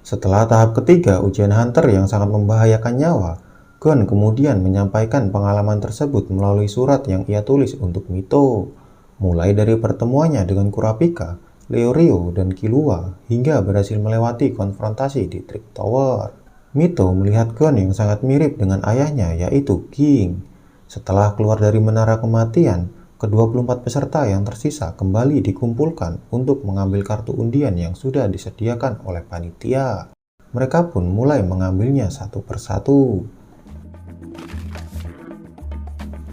Setelah tahap ketiga ujian hunter yang sangat membahayakan nyawa, Gon kemudian menyampaikan pengalaman tersebut melalui surat yang ia tulis untuk Mito. Mulai dari pertemuannya dengan Kurapika, Leorio, dan Killua, hingga berhasil melewati konfrontasi di Trick Tower. Mito melihat Gon yang sangat mirip dengan ayahnya, yaitu King. Setelah keluar dari Menara Kematian, ke-24 peserta yang tersisa kembali dikumpulkan untuk mengambil kartu undian yang sudah disediakan oleh panitia. Mereka pun mulai mengambilnya satu persatu.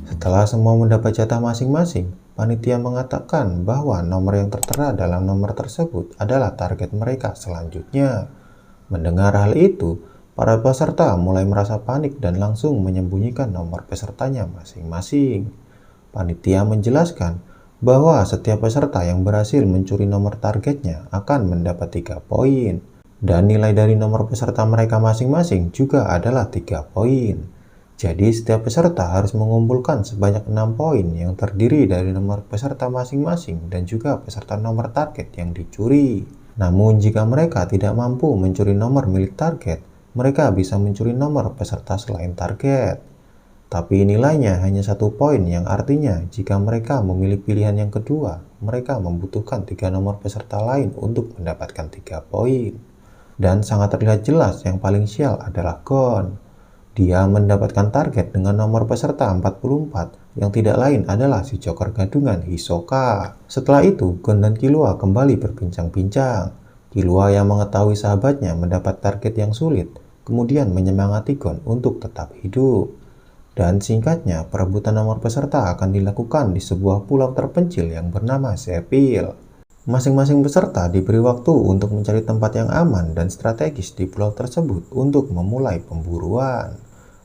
Setelah semua mendapat jatah masing-masing, panitia mengatakan bahwa nomor yang tertera dalam nomor tersebut adalah target mereka selanjutnya. Mendengar hal itu, para peserta mulai merasa panik dan langsung menyembunyikan nomor pesertanya masing-masing. Panitia menjelaskan bahwa setiap peserta yang berhasil mencuri nomor targetnya akan mendapat 3 poin. Dan nilai dari nomor peserta mereka masing-masing juga adalah 3 poin. Jadi setiap peserta harus mengumpulkan sebanyak 6 poin yang terdiri dari nomor peserta masing-masing dan juga peserta nomor target yang dicuri. Namun jika mereka tidak mampu mencuri nomor milik target, mereka bisa mencuri nomor peserta selain target. Tapi nilainya hanya 1 poin, yang artinya jika mereka memilih pilihan yang kedua, mereka membutuhkan 3 nomor peserta lain untuk mendapatkan 3 poin. Dan sangat terlihat jelas yang paling sial adalah Gon. Dia mendapatkan target dengan nomor peserta 44, yang tidak lain adalah si Joker gadungan Hisoka. Setelah itu, Gon dan Killua kembali berbincang-bincang. Killua yang mengetahui sahabatnya mendapat target yang sulit, kemudian menyemangati Gon untuk tetap hidup. Dan singkatnya, perebutan nomor peserta akan dilakukan di sebuah pulau terpencil yang bernama Zephyr. Masing-masing peserta diberi waktu untuk mencari tempat yang aman dan strategis di pulau tersebut untuk memulai pemburuan.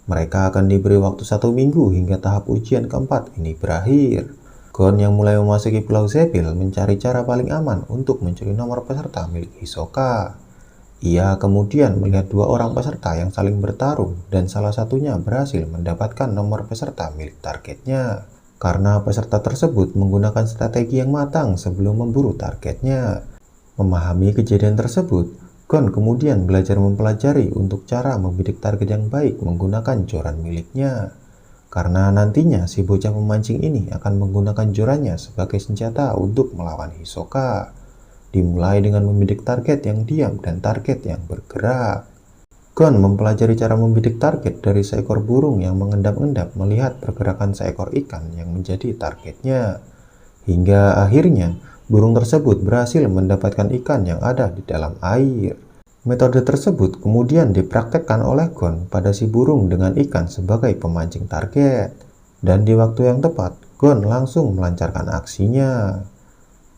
Mereka akan diberi waktu 1 minggu hingga tahap ujian keempat ini berakhir. Gon yang mulai memasuki pulau Zephyr mencari cara paling aman untuk mencuri nomor peserta milik Hisoka. Ia kemudian melihat 2 orang peserta yang saling bertarung dan salah satunya berhasil mendapatkan nomor peserta milik targetnya. Karena peserta tersebut menggunakan strategi yang matang sebelum memburu targetnya. Memahami kejadian tersebut, Gon kemudian belajar mempelajari untuk cara membidik target yang baik menggunakan joran miliknya. Karena nantinya si bocah pemancing ini akan menggunakan jorannya sebagai senjata untuk melawan Hisoka. Dimulai dengan membidik target yang diam dan target yang bergerak. Gon mempelajari cara membidik target dari seekor burung yang mengendap-endap melihat pergerakan seekor ikan yang menjadi targetnya. Hingga akhirnya, burung tersebut berhasil mendapatkan ikan yang ada di dalam air. Metode tersebut kemudian dipraktekkan oleh Gon pada si burung dengan ikan sebagai pemancing target. Dan di waktu yang tepat, Gon langsung melancarkan aksinya.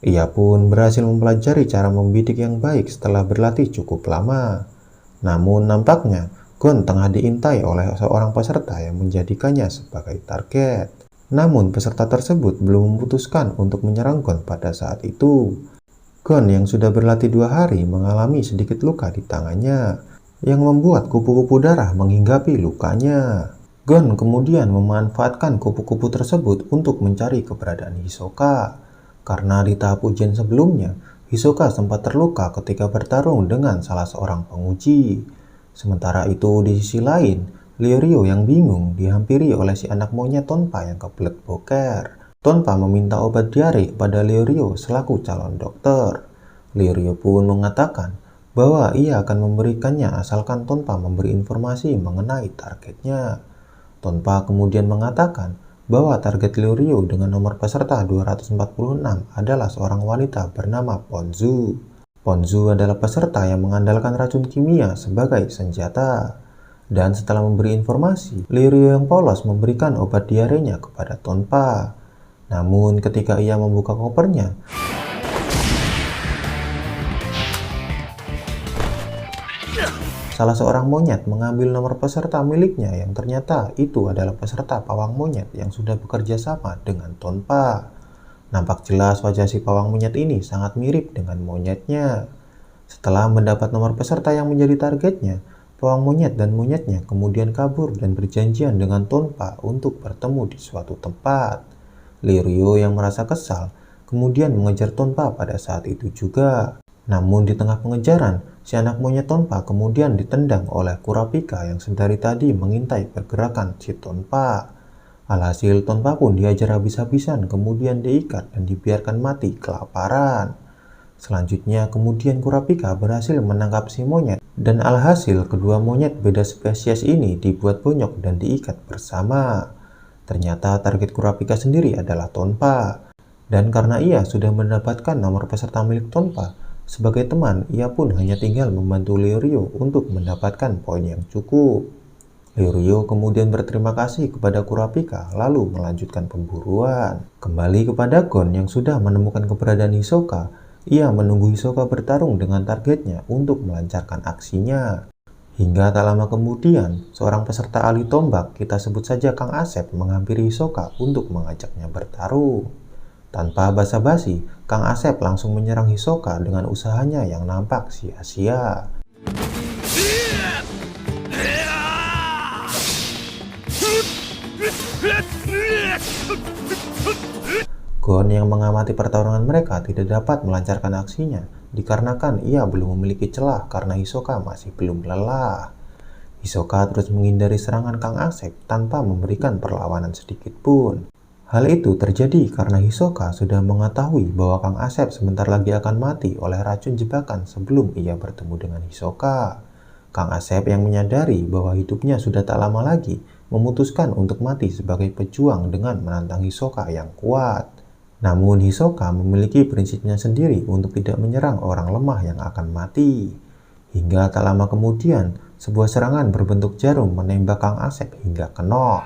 Ia pun berhasil mempelajari cara membidik yang baik setelah berlatih cukup lama. Namun nampaknya Gon tengah diintai oleh seorang peserta yang menjadikannya sebagai target. Namun peserta tersebut belum memutuskan untuk menyerang Gon pada saat itu. Gon yang sudah berlatih 2 hari mengalami sedikit luka di tangannya, yang membuat kupu-kupu darah menghinggapi lukanya. Gon kemudian memanfaatkan kupu-kupu tersebut untuk mencari keberadaan Hisoka. Karena di tahap ujian sebelumnya, Hisoka sempat terluka ketika bertarung dengan salah seorang penguji. Sementara itu di sisi lain, Leorio yang bingung dihampiri oleh si anak monyet Tonpa yang kebelet boker. Tonpa meminta obat diare pada Leorio selaku calon dokter. Leorio pun mengatakan bahwa ia akan memberikannya asalkan Tonpa memberi informasi mengenai targetnya. Tonpa kemudian mengatakan bahwa target Leorio dengan nomor peserta 246 adalah seorang wanita bernama Ponzu. Ponzu adalah peserta yang mengandalkan racun kimia sebagai senjata. Dan setelah memberi informasi, Leorio yang polos memberikan obat diarenya kepada Tonpa. Namun ketika ia membuka kopernya, salah seorang monyet mengambil nomor peserta miliknya yang ternyata itu adalah peserta pawang monyet yang sudah bekerja sama dengan Tonpa. Nampak jelas wajah si pawang monyet ini sangat mirip dengan monyetnya. Setelah mendapat nomor peserta yang menjadi targetnya, Pawang monyet dan monyetnya kemudian kabur dan berjanjian dengan Tonpa untuk bertemu di suatu tempat. Lirio yang merasa kesal kemudian mengejar Tonpa pada saat itu juga. Namun di tengah pengejaran, si anak monyet Tonpa kemudian ditendang oleh Kurapika yang sedari tadi mengintai pergerakan si Tonpa. Alhasil Tonpa pun diajar habis-habisan kemudian diikat dan dibiarkan mati kelaparan. Selanjutnya kemudian Kurapika berhasil menangkap si monyet dan alhasil kedua monyet beda spesies ini dibuat bonyok dan diikat bersama. Ternyata target Kurapika sendiri adalah Tonpa. Dan karena ia sudah mendapatkan nomor peserta milik Tonpa, sebagai teman ia pun hanya tinggal membantu Lirio untuk mendapatkan poin yang cukup. Lirio kemudian berterima kasih kepada Kurapika lalu melanjutkan pemburuan. Kembali kepada Gon yang sudah menemukan keberadaan Hisoka, ia menunggu Hisoka bertarung dengan targetnya untuk melancarkan aksinya. Hingga tak lama kemudian, seorang peserta ahli tombak, kita sebut saja Kang Asep, menghampiri Hisoka untuk mengajaknya bertarung. Tanpa basa-basi, Kang Asep langsung menyerang Hisoka dengan usahanya yang nampak sia-sia. Gon yang mengamati pertarungan mereka tidak dapat melancarkan aksinya, dikarenakan ia belum memiliki celah karena Hisoka masih belum lelah. Hisoka terus menghindari serangan Kang Asep tanpa memberikan perlawanan sedikit pun. Hal itu terjadi karena Hisoka sudah mengetahui bahwa Kang Asep sebentar lagi akan mati oleh racun jebakan sebelum ia bertemu dengan Hisoka. Kang Asep yang menyadari bahwa hidupnya sudah tak lama lagi, memutuskan untuk mati sebagai pejuang dengan menantang Hisoka yang kuat. Namun Hisoka memiliki prinsipnya sendiri untuk tidak menyerang orang lemah yang akan mati. Hingga tak lama kemudian, sebuah serangan berbentuk jarum menembak Kang Asep hingga kenok.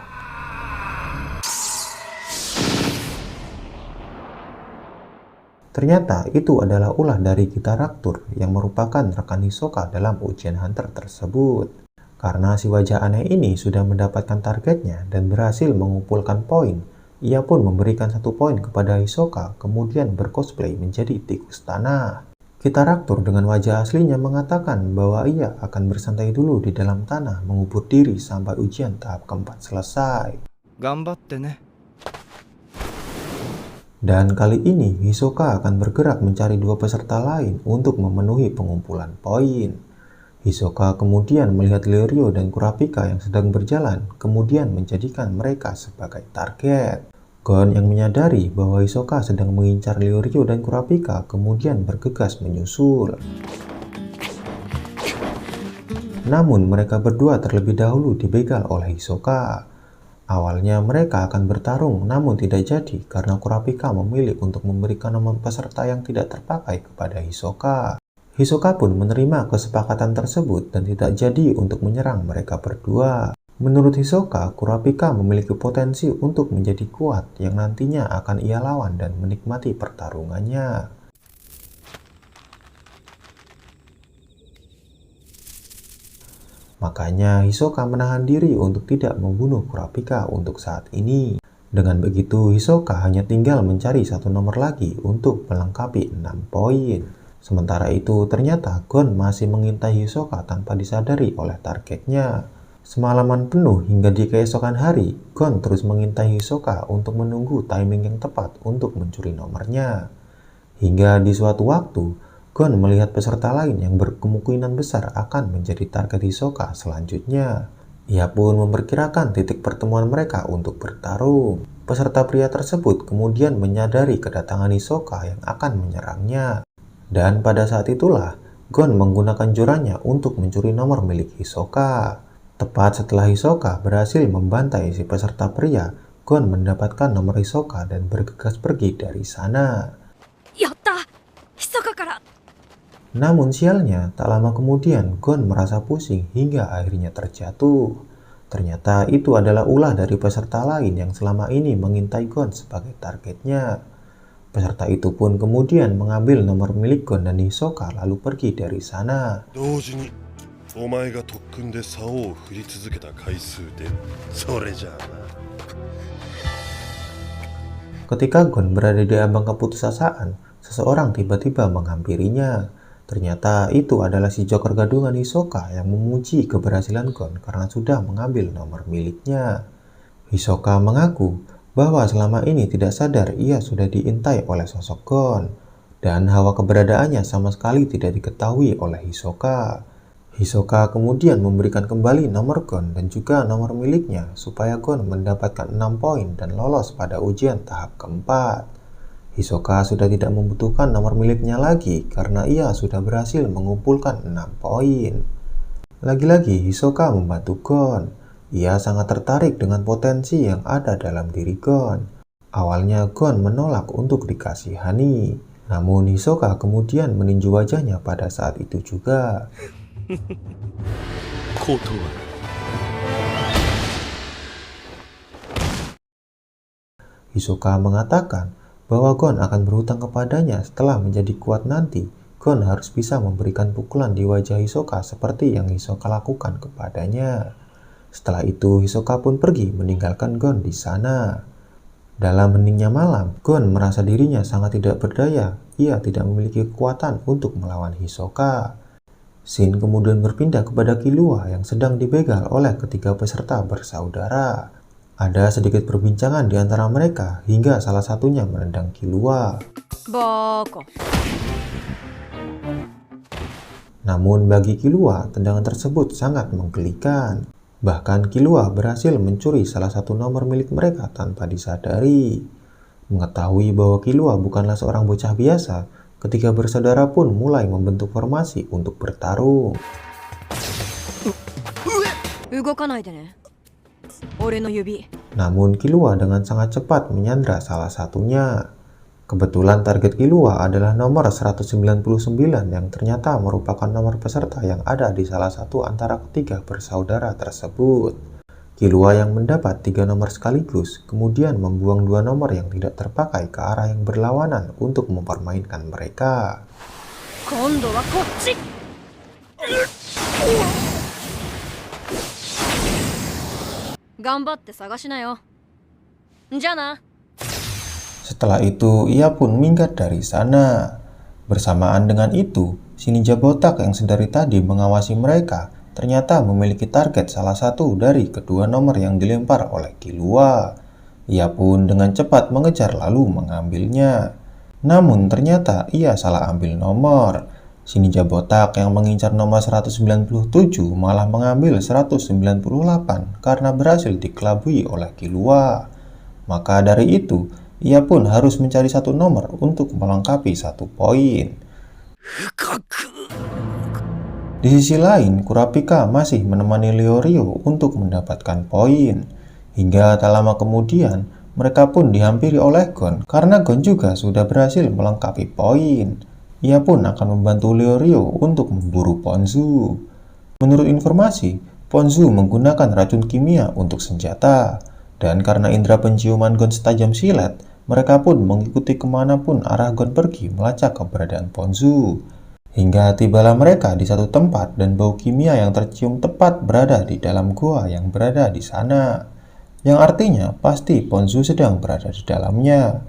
Ternyata itu adalah ulah dari Gitaraktur yang merupakan rekan Hisoka dalam ujian hunter tersebut. Karena si wajah aneh ini sudah mendapatkan targetnya dan berhasil mengumpulkan poin, ia pun memberikan 1 poin kepada Hisoka kemudian bercosplay menjadi tikus tanah. Gitaraktur dengan wajah aslinya mengatakan bahwa ia akan bersantai dulu di dalam tanah mengubur diri sampai ujian tahap keempat selesai. Gambatte ne. Dan kali ini Hisoka akan bergerak mencari 2 peserta lain untuk memenuhi pengumpulan poin. Hisoka kemudian melihat Lirio dan Kurapika yang sedang berjalan, kemudian menjadikan mereka sebagai target. Gon yang menyadari bahwa Hisoka sedang mengincar Lirio dan Kurapika kemudian bergegas menyusul. Namun mereka berdua terlebih dahulu dibegal oleh Hisoka. Awalnya mereka akan bertarung namun tidak jadi karena Kurapika memilih untuk memberikan nomor peserta yang tidak terpakai kepada Hisoka. Hisoka pun menerima kesepakatan tersebut dan tidak jadi untuk menyerang mereka berdua. Menurut Hisoka, Kurapika memiliki potensi untuk menjadi kuat yang nantinya akan ia lawan dan menikmati pertarungannya. Makanya Hisoka menahan diri untuk tidak membunuh Kurapika untuk saat ini. Dengan begitu Hisoka hanya tinggal mencari 1 nomor lagi untuk melengkapi 6 poin. Sementara itu ternyata Gon masih mengintai Hisoka tanpa disadari oleh targetnya. Semalaman penuh hingga di keesokan hari, Gon terus mengintai Hisoka untuk menunggu timing yang tepat untuk mencuri nomornya. Hingga di suatu waktu, Gon melihat peserta lain yang berkemungkinan besar akan menjadi target Hisoka selanjutnya. Ia pun memperkirakan titik pertemuan mereka untuk bertarung. Peserta pria tersebut kemudian menyadari kedatangan Hisoka yang akan menyerangnya. Dan pada saat itulah, Gon menggunakan jorannya untuk mencuri nomor milik Hisoka. Tepat setelah Hisoka berhasil membantai si peserta pria, Gon mendapatkan nomor Hisoka dan bergegas pergi dari sana. Yatta! Hisoka kara! Namun sialnya, tak lama kemudian Gon merasa pusing hingga akhirnya terjatuh. Ternyata itu adalah ulah dari peserta lain yang selama ini mengintai Gon sebagai targetnya. Peserta itu pun kemudian mengambil nomor milik Gon dan Hisoka lalu pergi dari sana. Ketika Gon berada di ambang keputusasaan, seseorang tiba-tiba menghampirinya. Ternyata itu adalah si Joker gadungan Hisoka yang memuji keberhasilan Gon karena sudah mengambil nomor miliknya. Hisoka mengaku bahwa selama ini tidak sadar ia sudah diintai oleh sosok Gon, dan hawa keberadaannya sama sekali tidak diketahui oleh Hisoka. Hisoka kemudian memberikan kembali nomor Gon dan juga nomor miliknya supaya Gon mendapatkan 6 poin dan lolos pada ujian tahap keempat. Hisoka sudah tidak membutuhkan nomor miliknya lagi karena ia sudah berhasil mengumpulkan 6 poin. Lagi-lagi Hisoka membantu Gon. Ia sangat tertarik dengan potensi yang ada dalam diri Gon. Awalnya Gon menolak untuk dikasihani, namun Hisoka kemudian meninju wajahnya pada saat itu juga. Hisoka mengatakan bahwa Gon akan berhutang kepadanya setelah menjadi kuat nanti. Gon harus bisa memberikan pukulan di wajah Hisoka seperti yang Hisoka lakukan kepadanya. Setelah itu Hisoka pun pergi meninggalkan Gon di sana. Dalam heningnya malam, Gon merasa dirinya sangat tidak berdaya. Ia tidak memiliki kekuatan untuk melawan Hisoka. Shin kemudian berpindah kepada Killua yang sedang dibegal oleh ketiga peserta bersaudara. Ada sedikit perbincangan di antara mereka hingga salah satunya menendang Killua. Boko. Namun bagi Killua, tendangan tersebut sangat menggelikan. Bahkan Killua berhasil mencuri salah satu nomor milik mereka tanpa disadari. Mengetahui bahwa Killua bukanlah seorang bocah biasa, ketiga bersaudara pun mulai membentuk formasi untuk bertarung. Namun Killua dengan sangat cepat menyandra salah satunya. Kebetulan target Killua adalah nomor 199 yang ternyata merupakan nomor peserta yang ada di salah satu antara ketiga bersaudara tersebut. Killua yang mendapat 3 nomor sekaligus kemudian membuang 2 nomor yang tidak terpakai ke arah yang berlawanan untuk mempermainkan mereka. Setelah itu, ia pun minggat dari sana. Bersamaan dengan itu, si ninja botak yang sedari tadi mengawasi mereka ternyata memiliki target salah satu dari kedua nomor yang dilempar oleh Killua. Ia pun dengan cepat mengejar lalu mengambilnya. Namun ternyata ia salah ambil nomor. Si ninja botak yang mengincar nomor 197 malah mengambil 198 karena berhasil dikelabui oleh Killua. Maka dari itu, ia pun harus mencari satu nomor untuk melengkapi 1 poin. Di sisi lain, Kurapika masih menemani Leorio untuk mendapatkan poin. Hingga tak lama kemudian, mereka pun dihampiri oleh Gon karena Gon juga sudah berhasil melengkapi poin. Ia pun akan membantu Leorio untuk memburu Ponzu. Menurut informasi, Ponzu menggunakan racun kimia untuk senjata. Dan karena indera penciuman Gon setajam silet, mereka pun mengikuti kemanapun arah Gon pergi melacak keberadaan Ponzu. Hingga tibalah mereka di satu tempat dan bau kimia yang tercium tepat berada di dalam gua yang berada di sana. Yang artinya pasti Ponzu sedang berada di dalamnya.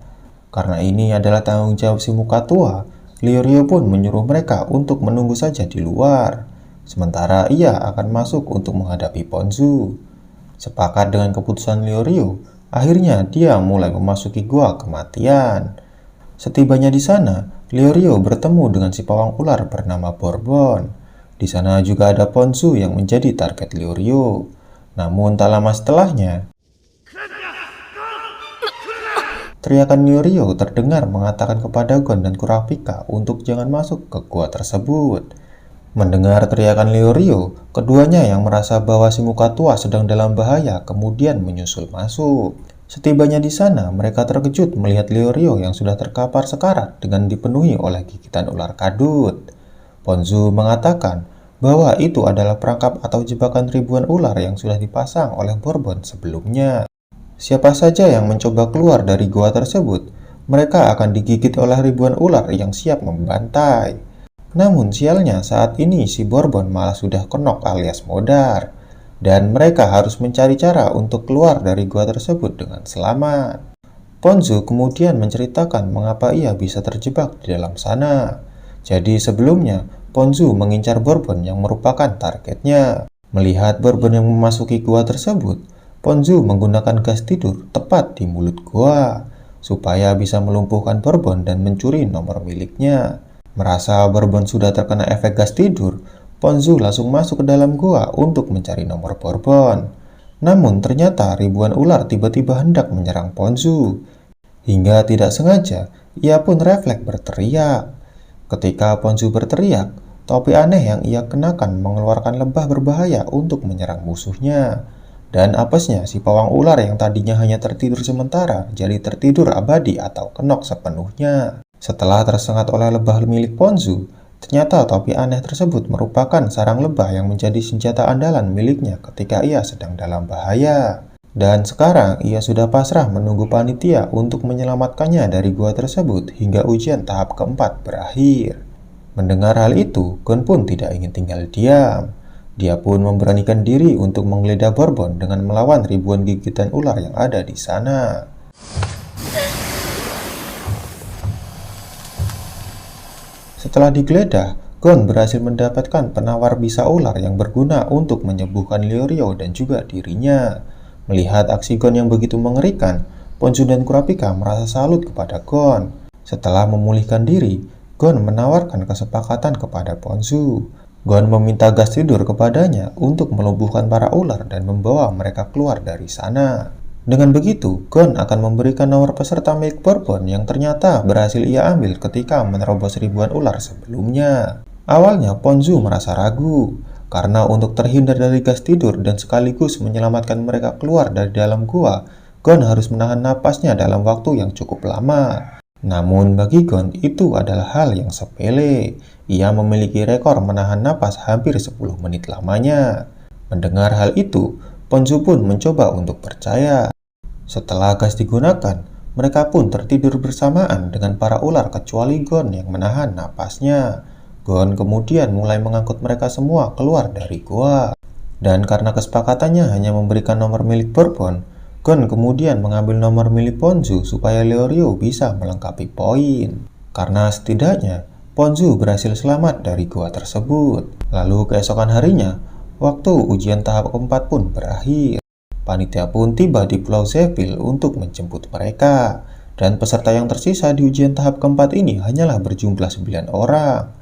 Karena ini adalah tanggung jawab si muka tua, Leorio pun menyuruh mereka untuk menunggu saja di luar. Sementara ia akan masuk untuk menghadapi Ponzu. Sepakat dengan keputusan Leorio, akhirnya dia mulai memasuki gua kematian. Setibanya di sana, Leorio bertemu dengan si pawang ular bernama Bourbon. Di sana juga ada Ponzu yang menjadi target Leorio. Namun tak lama setelahnya, teriakan Leorio terdengar mengatakan kepada Gon dan Kurapika untuk jangan masuk ke gua tersebut. Mendengar teriakan Leorio, keduanya yang merasa bahwa si muka tua sedang dalam bahaya kemudian menyusul masuk. Setibanya di sana, mereka terkejut melihat Leorio yang sudah terkapar sekarat dengan dipenuhi oleh gigitan ular kadut. Ponzu mengatakan bahwa itu adalah perangkap atau jebakan ribuan ular yang sudah dipasang oleh Bourbon sebelumnya. Siapa saja yang mencoba keluar dari gua tersebut, mereka akan digigit oleh ribuan ular yang siap membantai. Namun sialnya saat ini si Bourbon malah sudah kenok alias modar, dan mereka harus mencari cara untuk keluar dari gua tersebut dengan selamat. Ponzu kemudian menceritakan mengapa ia bisa terjebak di dalam sana. Jadi sebelumnya, Ponzu mengincar Bourbon yang merupakan targetnya. Melihat Bourbon yang memasuki gua tersebut, Ponzu menggunakan gas tidur tepat di mulut gua supaya bisa melumpuhkan Bourbon dan mencuri nomor miliknya. Merasa Bourbon sudah terkena efek gas tidur, Ponzu langsung masuk ke dalam gua untuk mencari nomor Bourbon. Namun ternyata ribuan ular tiba-tiba hendak menyerang Ponzu. Hingga tidak sengaja, ia pun refleks berteriak. Ketika Ponzu berteriak, topi aneh yang ia kenakan mengeluarkan lebah berbahaya untuk menyerang musuhnya. Dan apesnya si pawang ular yang tadinya hanya tertidur sementara, jadi tertidur abadi atau kenok sepenuhnya. Setelah tersengat oleh lebah milik Ponzu, ternyata topi aneh tersebut merupakan sarang lebah yang menjadi senjata andalan miliknya ketika ia sedang dalam bahaya. Dan sekarang ia sudah pasrah menunggu panitia untuk menyelamatkannya dari gua tersebut hingga ujian tahap keempat berakhir. Mendengar hal itu, Gon pun tidak ingin tinggal diam. Dia pun memberanikan diri untuk menggeledah Bourbon dengan melawan ribuan gigitan ular yang ada di sana. Setelah digeledah, Gon berhasil mendapatkan penawar bisa ular yang berguna untuk menyembuhkan Leorio dan juga dirinya. Melihat aksi Gon yang begitu mengerikan, Ponzu dan Kurapika merasa salut kepada Gon. Setelah memulihkan diri, Gon menawarkan kesepakatan kepada Ponzu. Gon meminta gas tidur kepadanya untuk melumpuhkan para ular dan membawa mereka keluar dari sana. Dengan begitu, Gon akan memberikan nomor peserta milik Bourbon yang ternyata berhasil ia ambil ketika menerobos ribuan ular sebelumnya. Awalnya Ponzu merasa ragu, karena untuk terhindar dari gas tidur dan sekaligus menyelamatkan mereka keluar dari dalam gua, Gon harus menahan napasnya dalam waktu yang cukup lama. Namun bagi Gon itu adalah hal yang sepele. Ia memiliki rekor menahan napas hampir 10 menit lamanya. Mendengar hal itu, Ponzu pun mencoba untuk percaya. Setelah gas digunakan, mereka pun tertidur bersamaan dengan para ular kecuali Gon yang menahan napasnya. Gon kemudian mulai mengangkut mereka semua keluar dari gua. Dan karena kesepakatannya hanya memberikan nomor milik Bourbon, Gon kemudian mengambil nomor milik Ponzu supaya Leorio bisa melengkapi poin. Karena setidaknya Ponzu berhasil selamat dari gua tersebut. Lalu keesokan harinya, waktu ujian tahap keempat pun berakhir. Panitia pun tiba di Pulau Zephyl untuk menjemput mereka. Dan peserta yang tersisa di ujian tahap keempat ini hanyalah berjumlah 9 orang.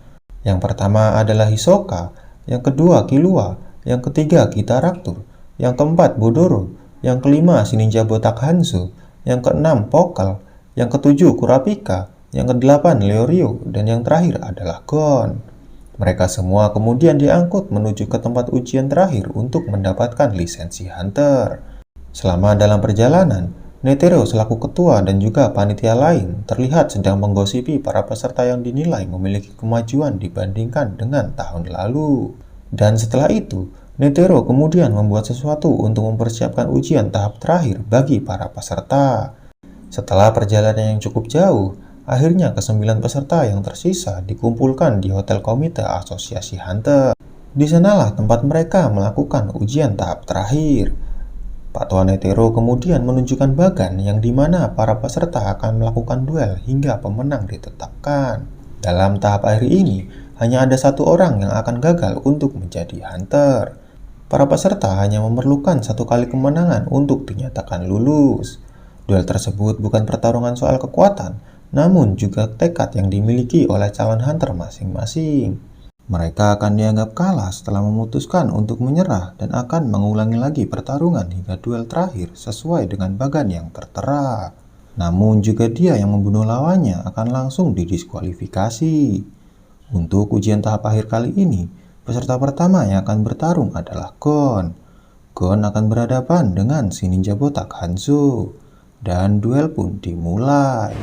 Yang pertama adalah Hisoka, yang kedua Killua, yang ketiga Kitaractor, yang keempat Bodoro, yang kelima si ninja botak Hanzo, yang keenam Pokal, yang ketujuh Kurapika, yang kedelapan Leorio, dan yang terakhir adalah Gon. Mereka semua kemudian diangkut menuju ke tempat ujian terakhir untuk mendapatkan lisensi Hunter. Selama dalam perjalanan, Netero selaku ketua dan juga panitia lain terlihat sedang menggosipi para peserta yang dinilai memiliki kemajuan dibandingkan dengan tahun lalu. Dan setelah itu, Netero kemudian membuat sesuatu untuk mempersiapkan ujian tahap terakhir bagi para peserta. Setelah perjalanan yang cukup jauh, akhirnya ke-9 peserta yang tersisa dikumpulkan di Hotel Komite Asosiasi Hunter. Di sanalah tempat mereka melakukan ujian tahap terakhir. Pak Tua Netero kemudian menunjukkan bagan yang dimana para peserta akan melakukan duel hingga pemenang ditetapkan. Dalam tahap akhir ini, hanya ada satu orang yang akan gagal untuk menjadi Hunter. Para peserta hanya memerlukan satu kali kemenangan untuk dinyatakan lulus. Duel tersebut bukan pertarungan soal kekuatan, namun juga tekad yang dimiliki oleh calon hunter masing-masing. Mereka akan dianggap kalah setelah memutuskan untuk menyerah dan akan mengulangi lagi pertarungan hingga duel terakhir sesuai dengan bagan yang tertera. Namun juga dia yang membunuh lawannya akan langsung didiskualifikasi. Untuk ujian tahap akhir kali ini, peserta pertama yang akan bertarung adalah Gon. Gon akan berhadapan dengan si ninja botak Hanzo. Dan duel pun dimulai.